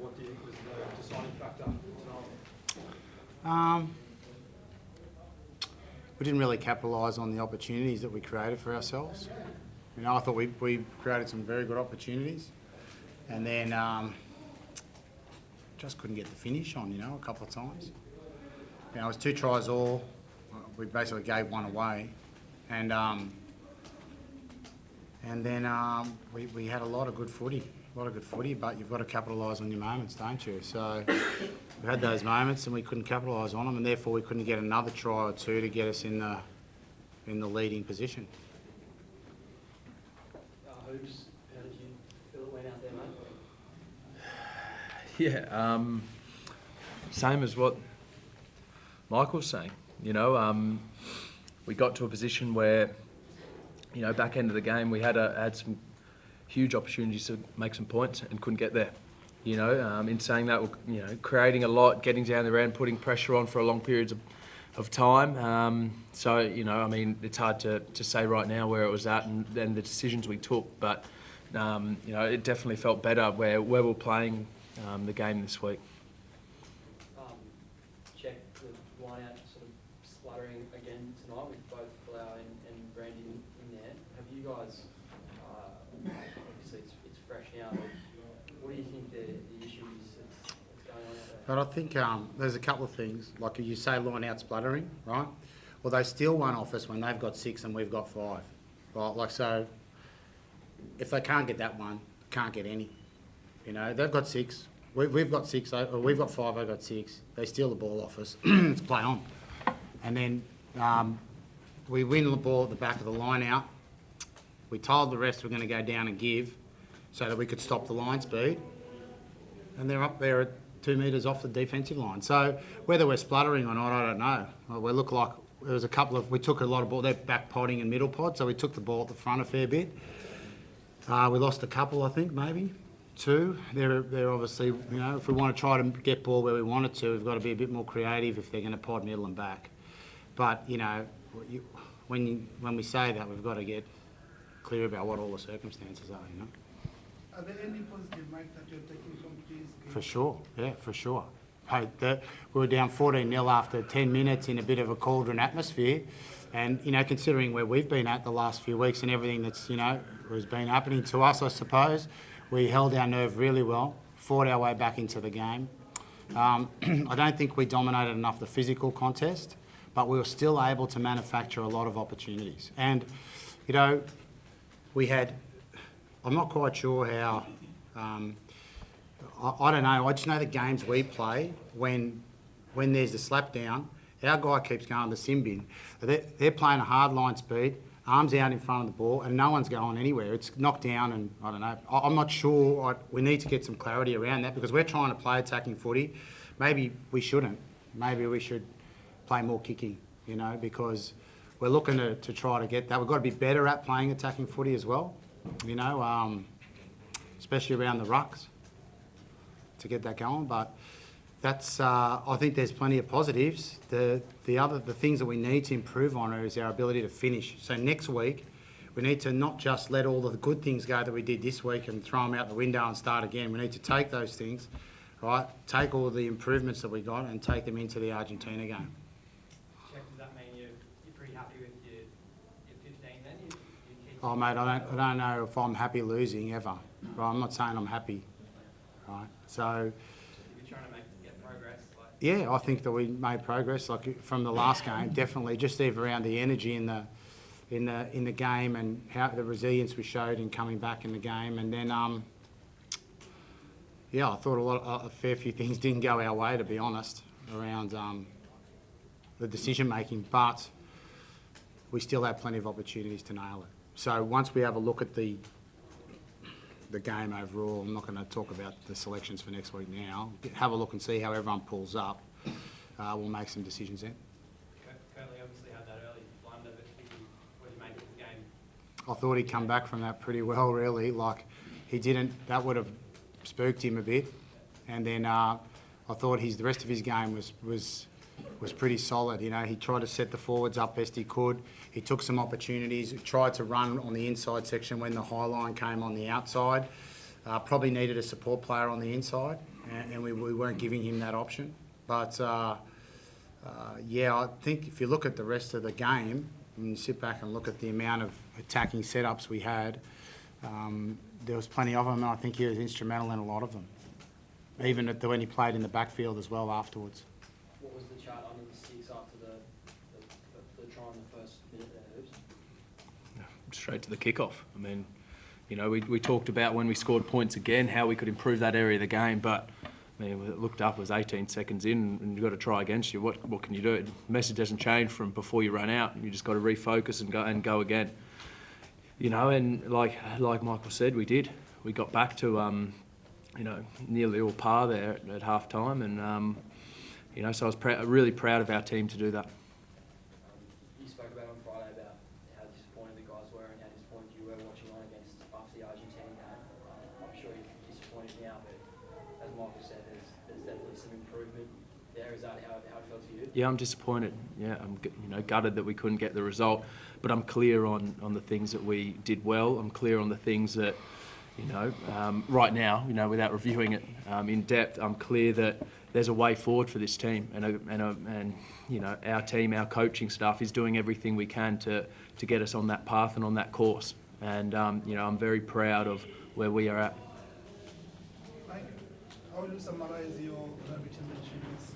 what do you think was the deciding factor tonight? We didn't really capitalise on the opportunities that we created for ourselves. You know, I thought we created some very good opportunities, and then just couldn't get the finish on, you know, a couple of times. You know, it was 2 tries all. We basically gave one away, and then we had a lot of good footy, but you've got to capitalise on your moments, don't you? So we had those moments and we couldn't capitalise on them, and therefore we couldn't get another try or two to get us in the leading position. Hoops, how did you feel it went out there, mate? Yeah, same as what Michael's saying. You know, we got to a position where, you know, back end of the game, we had some huge opportunities to make some points and couldn't get there. You know, in saying that, you know, creating a lot, getting down the end, putting pressure on for a long periods of time. So, you know, I mean, it's hard to say right now where it was at and the decisions we took, but, you know, it definitely felt better where we're playing the game this week. Check the line out sort of spluttering again tonight with both Blau and Brandy in there. Have you guys, obviously it's fresh now, but what do you think the issue is that's going on out there? But I think there's a couple of things, like you say line out spluttering, right? Well, they steal one off us when they've got 6 and we've got 5, right? Like, so if they can't get that one, can't get any. You know, they've got 6, we've got 6, or we've got 5, they've got 6. They steal the ball off us, it's play on. And then we win the ball at the back of the line out. We told the rest we're going to go down and give so that we could stop the line speed. And they're up there at 2 metres off the defensive line. So whether we're spluttering or not, I don't know. We look like there was a couple of, we took a lot of ball, they're back podding and middle pod, so we took the ball at the front a fair bit. We lost a couple, I think, maybe 2. They're obviously, you know, if we want to try to get ball where we want it to, we've got to be a bit more creative if they're going to pod middle and back. But, you know, when we say that, we've got to get clear about what all the circumstances are, you know. Are there any positive, Mike, that you're taking from today's game? For sure, yeah, for sure. Hey, we were down 14-0 after 10 minutes in a bit of a cauldron atmosphere. And, you know, considering where we've been at the last few weeks and everything that's, you know, has been happening to us, I suppose, we held our nerve really well, fought our way back into the game. I don't think we dominated enough the physical contest, but we were still able to manufacture a lot of opportunities. And, you know, we had, I'm not quite sure how, I don't know, I just know the games we play, when there's a slap down, our guy keeps going to the sin bin. They're playing a hard line speed, arms out in front of the ball, and no one's going anywhere. It's knocked down, and I don't know. I'm not sure. We need to get some clarity around that because we're trying to play attacking footy. Maybe we shouldn't. Maybe we should play more kicking, you know, because we're looking to try to get that. We've got to be better at playing attacking footy as well, you know, especially around the rucks to get that going. But that's, I think there's plenty of positives. The things that we need to improve on is our ability to finish. So next week, we need to not just let all the good things go that we did this week and throw them out the window and start again. We need to take those things, right, take all the improvements that we got and take them into the Argentina game. Check, does that mean you're pretty happy with your 15 then? Oh, mate, I don't know if I'm happy losing ever. Right? I'm not saying I'm happy, right? So, you're trying to get progress? Yeah, I think that we made progress, like from the last game, definitely. Just even around the energy in the game and how the resilience we showed in coming back in the game, and then yeah, I thought a fair few things didn't go our way, to be honest, around the decision making, but we still have plenty of opportunities to nail it. So once we have a look at the game overall, I'm not going to talk about the selections for next week now. Have a look and see how everyone pulls up. We'll make some decisions then. Curly obviously had that early blunder, but what did you make of the game? I thought he'd come back from that pretty well, really. Like, he didn't, that would have spooked him a bit. And then I thought the rest of his game was pretty solid. You know, he tried to set the forwards up best he could. He took some opportunities, tried to run on the inside section when the high line came on the outside. Probably needed a support player on the inside. and we weren't giving him that option. But yeah, I think if you look at the rest of the game, and you sit back and look at the amount of attacking setups we had, there was plenty of them, and I think he was instrumental in a lot of them, even when he played in the backfield as well afterwards. What was the chart under the six after the try in the first minute there, Hoops? Straight to the kickoff. I mean, you know, we talked about when we scored points again, how we could improve that area of the game, but I mean, it looked up, it was 18 seconds in, and you've got to try against you. What can you do? The message doesn't change from before you run out. You just got to refocus and go again. You know, and like Michael said, we did. We got back to, you know, nearly all par there at half time, and you know, so I was really proud of our team to do that. You spoke about on Friday about how disappointed the guys were and how disappointed you were watching on against after the Argentina game. I'm sure you're disappointed now, but as Michael said, there's definitely some improvement there. Is that how it felt to you? Yeah, I'm disappointed. Yeah, I'm gutted that we couldn't get the result, but I'm clear on the things that we did well. I'm clear on the things that, you know, right now, you know, without reviewing it in depth, I'm clear that there's a way forward for this team, and you know, our team, our coaching staff is doing everything we can to get us on that path and on that course. And you know, I'm very proud of where we are at. Mike, how would you summarize your rugby championship this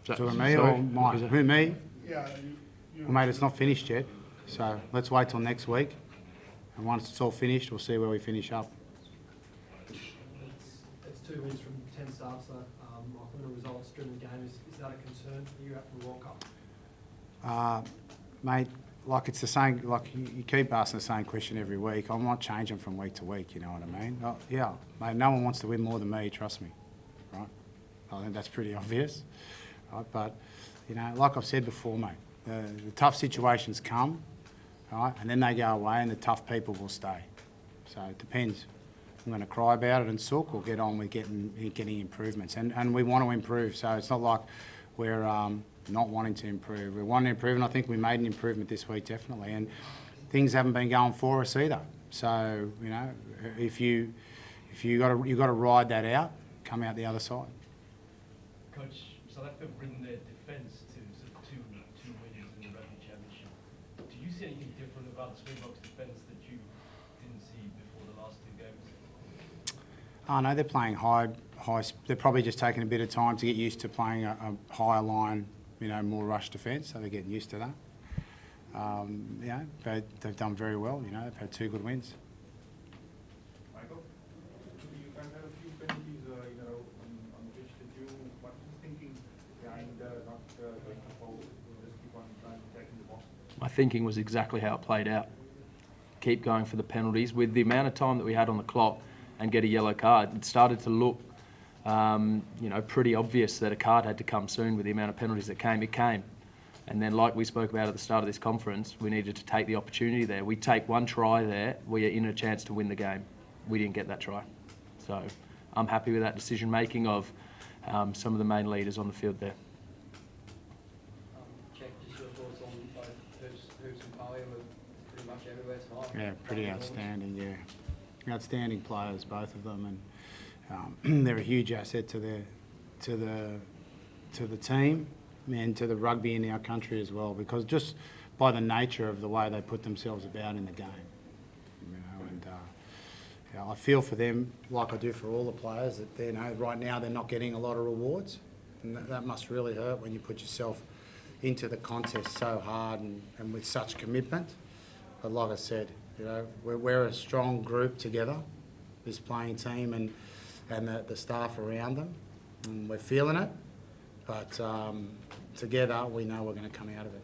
season? So me or Mike? Who, me? Yeah, you. Well, mate, it's not finished yet, so let's wait till next week. And once it's all finished, we'll see where we finish up. It's 2 wins from 10 starts, so Michael, the results during the game, is that a concern for you after the World Cup? Mate, like it's the same, like you keep asking the same question every week. I'm not changing from week to week, you know what I mean? Yeah, mate, no one wants to win more than me, trust me, right? I think that's pretty obvious, right? But, you know, like I've said before, mate, the tough situations come, right? And then they go away and the tough people will stay. So it depends. I'm going to cry about it and sook or get on with getting improvements. And we want to improve, so it's not like we're not wanting to improve. We want to improve, and I think we made an improvement this week, definitely. And things haven't been going for us either. So, you know, if you got to ride that out, come out the other side. Coach, South Africa bring their defence to sort of two wins in the Rugby Championship. Do you see anything different about the Springboks' defence that you didn't see before the last 2 games? Oh no, they're playing high. They're probably just taking a bit of time to get used to playing a higher line, you know, more rush defence. So they're getting used to that. You know, they've done very well. You know, they've had 2 good wins. Michael, you guys had a few penalties, you know, on the pitch. What was the thinking behind not going forward? Just keep on trying to tackle the box. My thinking was exactly how it played out. Keep going for the penalties. With the amount of time that we had on the clock and get a yellow card, it started to look, you know, pretty obvious that a card had to come soon with the amount of penalties that came. It came. And then, like we spoke about at the start of this conference, we needed to take the opportunity there. We take 1 try there, we are in a chance to win the game. We didn't get that try. So I'm happy with that decision making of some of the main leaders on the field there. Jack, just your thoughts on both Hoops and Powie were pretty much everywhere tonight. Yeah, pretty outstanding. Yeah, outstanding players, both of them, and they're a huge asset to the team and to the rugby in our country as well, because just by the nature of the way they put themselves about in the game, you know, and yeah, I feel for them like I do for all the players that they know right now they're not getting a lot of rewards, and that must really hurt when you put yourself into the contest so hard and with such commitment. But like I said, you know, we're a strong group together, this playing team and the staff around them, and we're feeling it. But together, we know we're going to come out of it.